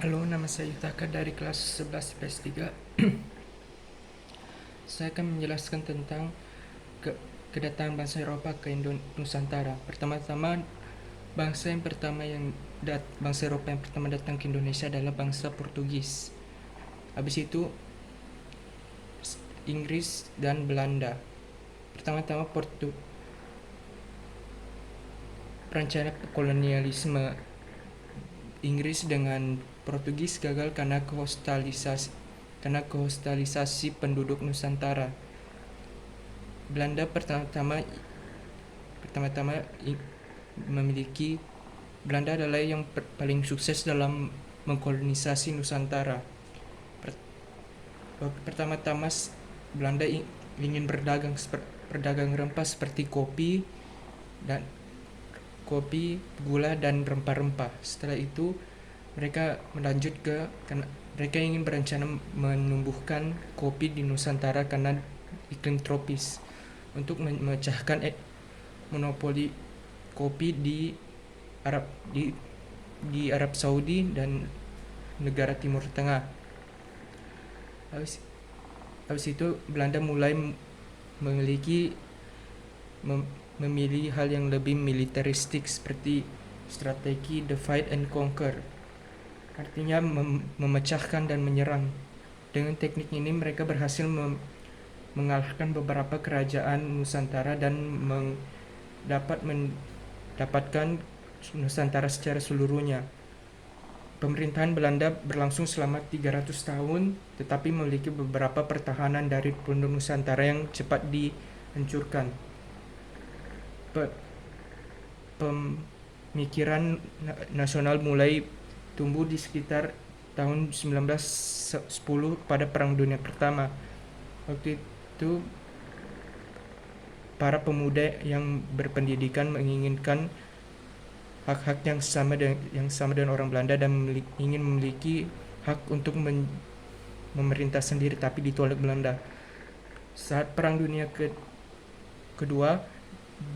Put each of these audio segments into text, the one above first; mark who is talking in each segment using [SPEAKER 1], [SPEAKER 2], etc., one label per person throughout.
[SPEAKER 1] Halo, nama saya Yutaka dari kelas 11 IPS 3. Saya akan menjelaskan tentang kedatangan bangsa Eropa ke Nusantara. Pertama-tama, bangsa Eropa yang pertama datang ke Indonesia adalah bangsa Portugis. Habis itu Inggris dan Belanda. Pertama-tama perancangan kolonialisme Inggris dengan Portugis gagal karena kehostalisasi penduduk Nusantara. Belanda pertama-tama memiliki Belanda adalah yang paling sukses dalam mengkolonisasi Nusantara. Pertama-tama Belanda ingin berdagang rempah seperti kopi, gula dan rempah-rempah. Setelah itu mereka karena mereka ingin berencana menumbuhkan kopi di Nusantara karena iklim tropis untuk memecahkan monopoli kopi di Arab Saudi dan negara Timur Tengah. Habis itu Belanda mulai memilih hal yang lebih militeristik seperti strategi divide and conquer, artinya memecahkan dan menyerang. Dengan teknik ini mereka berhasil mengalahkan beberapa kerajaan Nusantara dan mendapatkan Nusantara secara seluruhnya. Pemerintahan Belanda berlangsung selama 300 tahun, tetapi memiliki beberapa pertahanan dari penduduk Nusantara yang cepat dihancurkan. Pemikiran nasional mulai tumbuh di sekitar tahun 1910 pada Perang Dunia Pertama. Waktu itu para pemuda yang berpendidikan menginginkan hak-hak yang sama dengan orang Belanda dan ingin memiliki hak untuk memerintah sendiri, tapi ditolak Belanda. Saat Perang Dunia Kedua,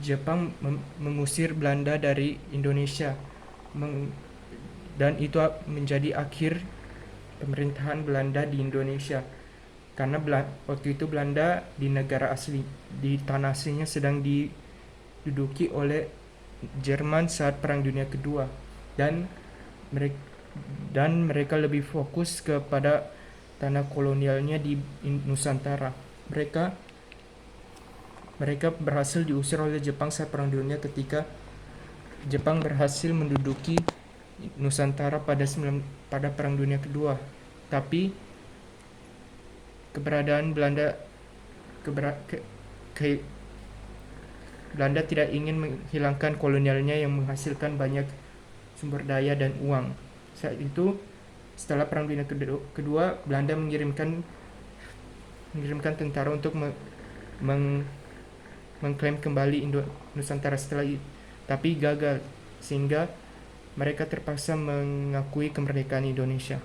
[SPEAKER 1] Jepang mengusir Belanda dari Indonesia, dan itu menjadi akhir pemerintahan Belanda di Indonesia. Karena waktu itu Belanda di tanah aslinya sedang diduduki oleh Jerman saat Perang Dunia Kedua, dan mereka lebih fokus kepada tanah kolonialnya di Nusantara. Mereka berhasil diusir oleh Jepang saat Perang Dunia ketika Jepang berhasil menduduki Nusantara pada Perang Dunia Kedua. Tapi keberadaan Belanda tidak ingin menghilangkan kolonialnya yang menghasilkan banyak sumber daya dan uang. Saat itu, setelah Perang Dunia Kedua, Belanda mengirimkan tentara untuk mengklaim kembali Nusantara tapi gagal, sehingga mereka terpaksa mengakui kemerdekaan Indonesia.